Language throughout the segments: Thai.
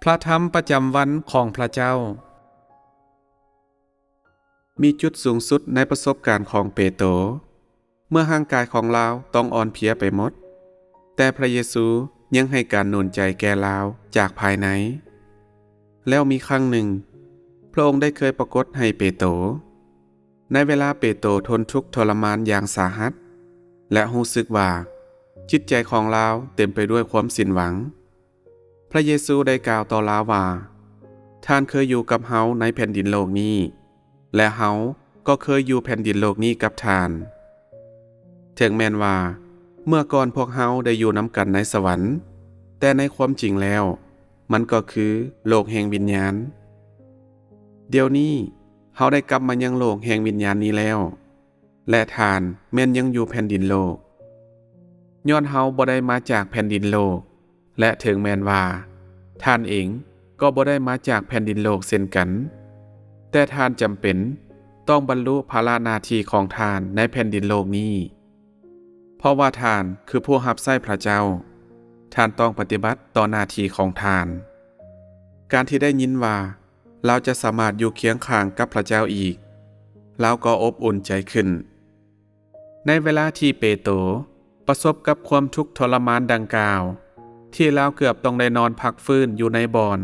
พระธรรมประจำวันของพระเจ้ามีจุดสูงสุดในประสบการณ์ของเปโตรเมื่อร่างกายของลาวต้องอ่อนเพลียไปหมดแต่พระเยซูยังให้การหนุนใจแก่ลาวจากภายในแล้วมีครั้งหนึ่งพระองค์ได้เคยปรากฏให้เปโตรในเวลาเปโตรทนทุกข์ทรมานอย่างสาหัสและรู้สึกว่าจิตใจของลาวเต็มไปด้วยความสิ้นหวังพระเยซูได้กล่าวต่อลาวว่าท่านเคยอยู่กับเฮาในแผ่นดินโลกนี้และเฮาก็เคยอยู่แผ่นดินโลกนี้กับท่านถึงแม้นว่าเมื่อก่อนพวกเฮาได้อยู่นำกันในสวรรค์แต่ในความจริงแล้วมันก็คือโลกแห่งวิญญาณเดี๋ยวนี้เฮาได้กลับมายังโลกแห่งวิญญาณนี้แล้วและท่านแม้นยังอยู่แผ่นดินโลกย้อนเฮาบ่ได้มาจากแผ่นดินโลกและถึงแม้นว่าท่านเองก็บ่ได้มาจากแผ่นดินโลกเช่นกันแต่ท่านจำเป็นต้องบรรลุภาระหน้าที่ของท่านในแผ่นดินโลกนี้เพราะว่าท่านคือผู้รับใช้พระเจ้าท่านต้องปฏิบัติต่อหน้าที่ของท่านการที่ได้ยินว่าเราจะสามารถอยู่เคียงข้างกับพระเจ้าอีกเราก็อบอุ่นใจขึ้นในเวลาที่เปโตรประสบกับความทุกข์ทรมานดังกล่าวที่เราเกือบต้องได้นอนพักฟื้นอยู่ในบ่อน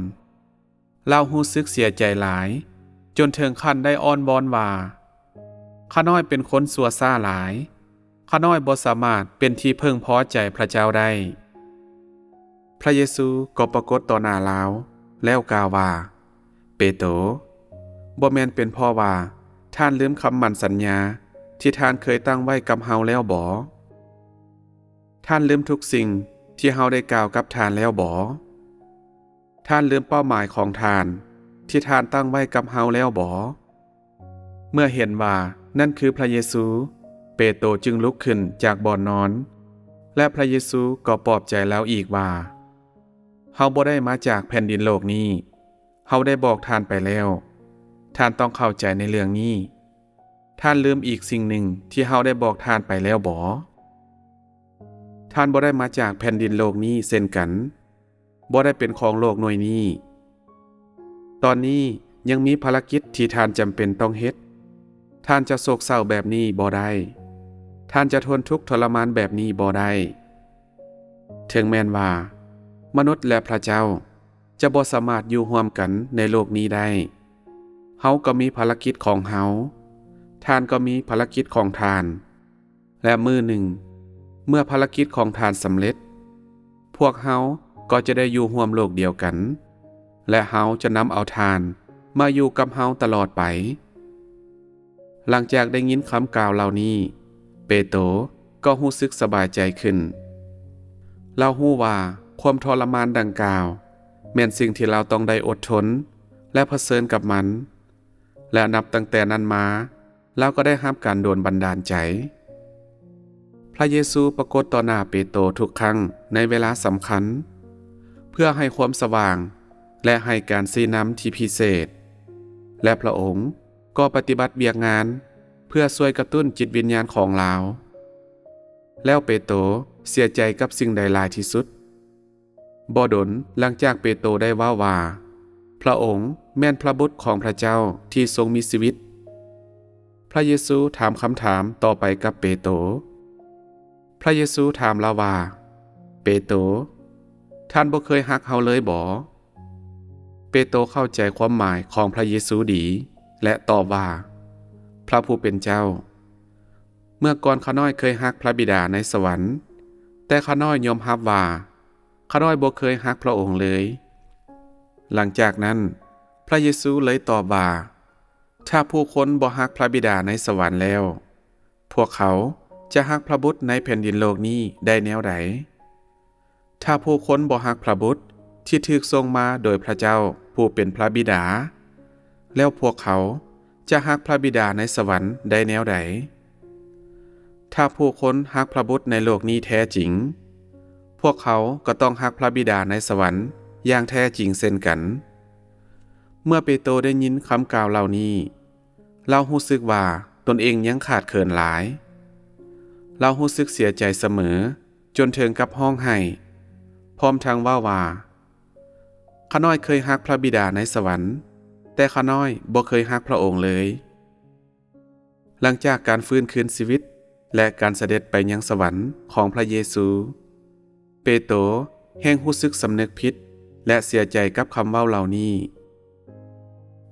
เรารู้สึกเสียใจหลายจนถึงขั้นได้อ้อนวอนว่าข้าน้อยเป็นคนสัวซ่าหลายข้าน้อยบ่สามารถเป็นที่พึ่งพอใจพระเจ้าได้พระเยซูก็ปรากฏต่อหน้าเราแล้วกล่าวว่าเปโตรบ่แม่นเป็นเพราะว่าท่านลืมคำมั่นสัญญาที่ท่านเคยตั้งไว้กับเฮาแล้วบ่ท่านลืมทุกสิ่งที่เฮาได้กล่าวกับท่านแล้วบ่ท่านลืมเป้าหมายของท่านที่ท่านตั้งไว้กับเฮาแล้วบ่เมื่อเห็นว่านั่นคือพระเยซูเปโตรจึงลุกขึ้นจากบ่อนนอนและพระเยซูก็ปลอบใจแล้วอีกว่าเฮาบ่ได้มาจากแผ่นดินโลกนี้เฮาได้บอกท่านไปแล้วท่านต้องเข้าใจในเรื่องนี้ท่านลืมอีกสิ่งหนึ่งที่เฮาได้บอกท่านไปแล้วบ่ท่านบ่ได้มาจากแผ่นดินโลกนี้เช่นกันบ่ได้เป็นของโลกหน่วยนี้ตอนนี้ยังมีภารกิจที่ท่านจำเป็นต้องเฮ็ดท่านจะโศกเศร้าแบบนี้บ่ได้ท่านจะทนทุกข์ทรมานแบบนี้บ่ได้ถึงแม้นว่ามนุษย์และพระเจ้าจะบ่สามารถอยู่ร่วมกันในโลกนี้ได้เฮาก็มีภารกิจของเฮาท่านก็มีภารกิจของท่านและมื้อหนึ่งเมื่อภารกิจของท่านสำเร็จพวกเฮาก็จะได้อยู่ร่วมโลกเดียวกันและเฮาจะนำเอาท่านมาอยู่กับเฮาตลอดไปหลังจากได้ยินคำกล่าวเหล่านี้เปโตรก็รู้สึกสบายใจขึ้นเรารู้ว่าความทรมานดังกล่าวแม่นสิ่งที่เราต้องได้อดทนและเผชิญกับมันและนับตั้งแต่นั้นมาเราก็ได้รับการโดลบันดาลใจพระเยซูปรากฏต่อหน้าเปโตรทุกครั้งในเวลาสำคัญเพื่อให้ความสว่างและให้การชี้นำที่พิเศษและพระองค์ก็ปฏิบัติเวียกงานเพื่อช่วยกระตุ้นจิตวิญญาณของเราแล้วเปโตรเสียใจกับสิ่งใดหลายที่สุดบ่ดลหลังจากเปโตรได้ว่าพระองค์แม่นพระบุตรของพระเจ้าที่ทรงมีชีวิตพระเยซูถามคำถามต่อไปกับเปโตรพระเยซูถามเราว่าเปโตรท่านบ่เคยฮักเฮาเลยบ่เปโตรเข้าใจความหมายของพระเยซูดีและตอบว่าพระผู้เป็นเจ้าเมื่อก่อนข้าน้อยเคยฮักพระบิดาในสวรรค์แต่ข้าน้อยยอมรับว่าข้าน้อยบ่เคยฮักพระองค์เลยหลังจากนั้นพระเยซูเลยตอบว่าถ้าผู้คนบ่ฮักพระบิดาในสวรรค์แล้วพวกเขาจะฮักพระบุตรในแผ่นดินโลกนี้ได้แนวใดถ้าผู้คนบ่ฮักพระบุตรที่ถูกทรงมาโดยพระเจ้าผู้เป็นพระบิดาแล้วพวกเขาจะฮักพระบิดาในสวรรค์ได้แนวใดถ้าผู้คนฮักพระบุตรในโลกนี้แท้จริงพวกเขาก็ต้องฮักพระบิดาในสวรรค์อย่างแท้จริงเช่นกันเมื่อเปโตรได้ยินคำกล่าวเหล่านี้เรารู้สึกว่าตนเองยังขาดเขินหลายเรารู้สึกเสียใจเสมอจนถึงกับห้องไห้พร้อมทั้งว่าข ข้าน้อยเคยฮักพระบิดาในสวรรค์แต่ข้าน้อยบ่เคยฮักพระองค์เลยหลังจากการฟื้นคืนชีวิตและการเสด็จไปยังสวรรค์ของพระเยซูเปโตรแห่งรู้สึกสำนึกผิดและเสียใจกับคำเว้าเหล่านี้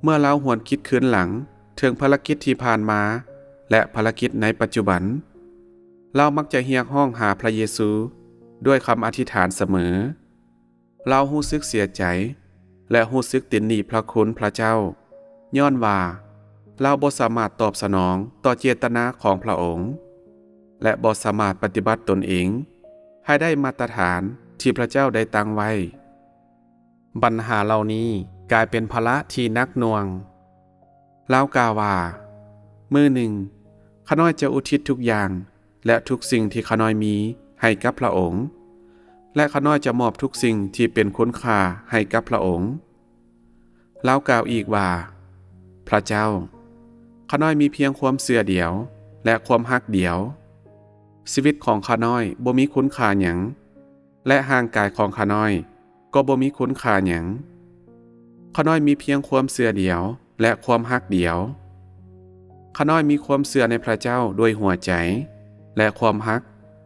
เมื่อเราหวนคิดคืนหลังถึงภารกิจที่ผ่านมาและภารกิจในปัจจุบันเรามักจะเรียกร้องหาพระเยซูด้วยคำอธิษฐานเสมอเรารู้สึกเสียใจและรู้สึกติดหนี้พระคุณพระเจ้าย้อนว่าเราบ่สามารถตอบสนองต่อเจตนาของพระองค์และบ่สามารถปฏิบัติตนเองให้ได้มาตรฐานที่พระเจ้าได้ตั้งไว้ปัญหาเหล่านี้กลายเป็นภาระที่หนักหน่วงเรากล่าวว่ามื้อหนึ่งข้าน้อยจะอุทิศทุกอย่างและทุกสิ่งที่ข้าน้อยมีให้กับพระองค์และข้าน้อยจะมอบทุกสิ่งที่เป็นคุณค่าให้กับพระองค์เรากล่าวอีกว่าพระเจ้าข้าน้อยมีเพียงความเชื่อเดียวและความฮักเดียวชีวิตของข้าน้อยบ่มีคุณค่าหยังและร่างกายของข้าน้อยก็บ่มีคุณค่าหยังข้าน้อยมีเพียงความเชื่อเดียวและความฮักเดียวข้าน้อยมีความเชื่อในพระเจ้าด้วยหัวใจและความฮัก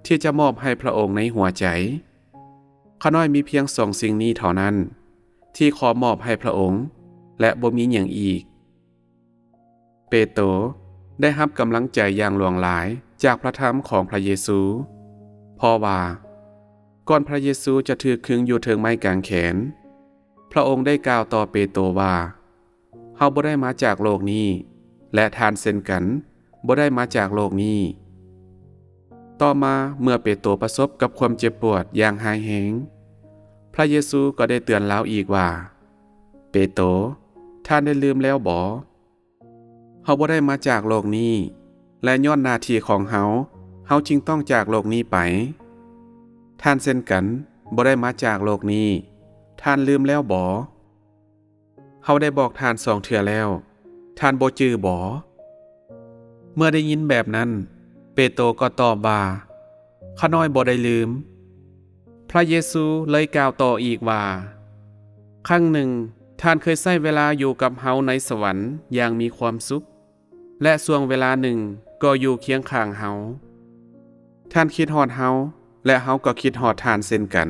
ที่จะมอบให้พระองค์ในหัวใจข้าน้อยมีเพียงสองสิ่งนี้เท่านั้นที่ขอมอบให้พระองค์และบ่มีหยังอีกเปโตรได้รับกำลังใจอย่างหลวงหลายจากพระธรรมของพระเยซูเพราะว่าก่อนพระเยซูจะถูกขึงอยู่เทิงไม้กางแขนพระองค์ได้กล่าวต่อเปโตรว่าเฮาบ่ได้มาจากโลกนี้และทานเช่นกันบ่ได้มาจากโลกนี้ต่อมาเมื่อเปโตรประสบกับความเจ็บปวดอย่างหายแหงพระเยซูก็ได้เตือนเราอีกว่าเปโตรท่านได้ลืมแล้วบ่เฮาบ่ได้มาจากโลกนี้และย้อนหน้าที่ของเฮาจึงต้องจากโลกนี้ไปท่านเช่นกันบ่ได้มาจากโลกนี้ท่านลืมแล้วบ่เฮาได้บอกท่าน2 เทื่อแล้วท่านบ่จื้อบ่เมื่อได้ยินแบบนั้นเปโตรก็ตอบว่าข้าน้อยบ่ได้ลืมพระเยซูเลยกล่าวต่ออีกว่าครั้งหนึ่งท่านเคยใช้เวลาอยู่กับเฮาในสวรรค์อย่างมีความสุขและช่วงเวลาหนึ่งก็อยู่เคียงข้างเฮาท่านคิดฮอดเฮาและเฮาก็คิดฮอดท่านเช่นกัน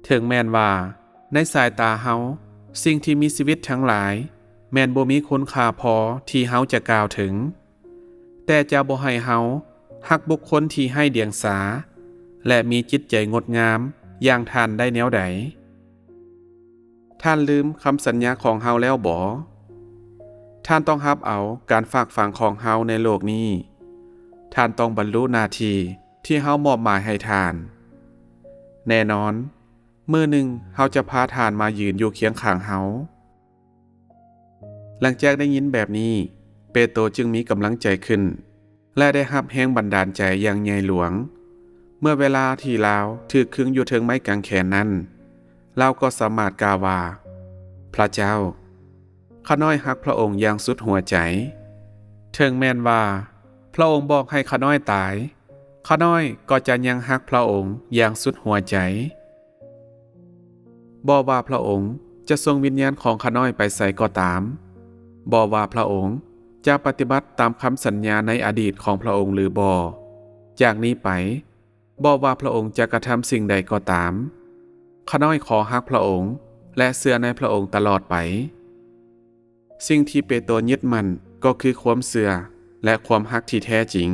ถึงแม้นว่าในสายตาเฮาสิ่งที่มีชีวิตทั้งหลายแม้นบ่มีคุณค่าพอที่เฮาจะกล่าวถึงแต่จะบ่ให้เฮาฮักบุคคลที่ให้เดียงสาและมีจิตใจงดงามอย่างท่านได้แนวใดท่านลืมคำสัญญาของเฮาแล้วบ่ท่านต้องรับเอาการฝากฝังของเฮาในโลกนี้ท่านต้องบรรลุหน้าที่ที่เฮามอบหมายให้ท่านแน่นอนมื้อหนึ่งเฮาจะพาท่านมายืนอยู่เคียงข้างเฮาหลังจากได้ยินแบบนี้เปโตรจึงมีกำลังใจขึ้นและได้รับแรงบันดาลใจอย่างใหญ่หลวงเมื่อเวลาที่ลาวถูกขึงอยู่เทิงไม้กางแขนนั้นเราก็สามารถกล่าวว่าพระเจ้าข้าน้อยฮักพระองค์อย่างสุดหัวใจถึงแม้นว่าพระองค์บอกให้ข้าน้อยตายข้าน้อยก็จะยังฮักพระองค์อย่างสุดหัวใจบ่ว่าพระองค์จะทรงวิญญาณของข้าน้อยไปไสก็ตามบ่ว่าพระองค์จะปฏิบัติตามคำสัญญาในอดีตของพระองค์หรือบ่จากนี้ไปบ่ว่าพระองค์จะกระทำสิ่งใดก็ตามข้าน้อยขอฮักพระองค์และเชื่อในพระองค์ตลอดไปสิ่งที่เปโตรยึดมั่นก็คือความเชื่อและความฮักที่แท้จริง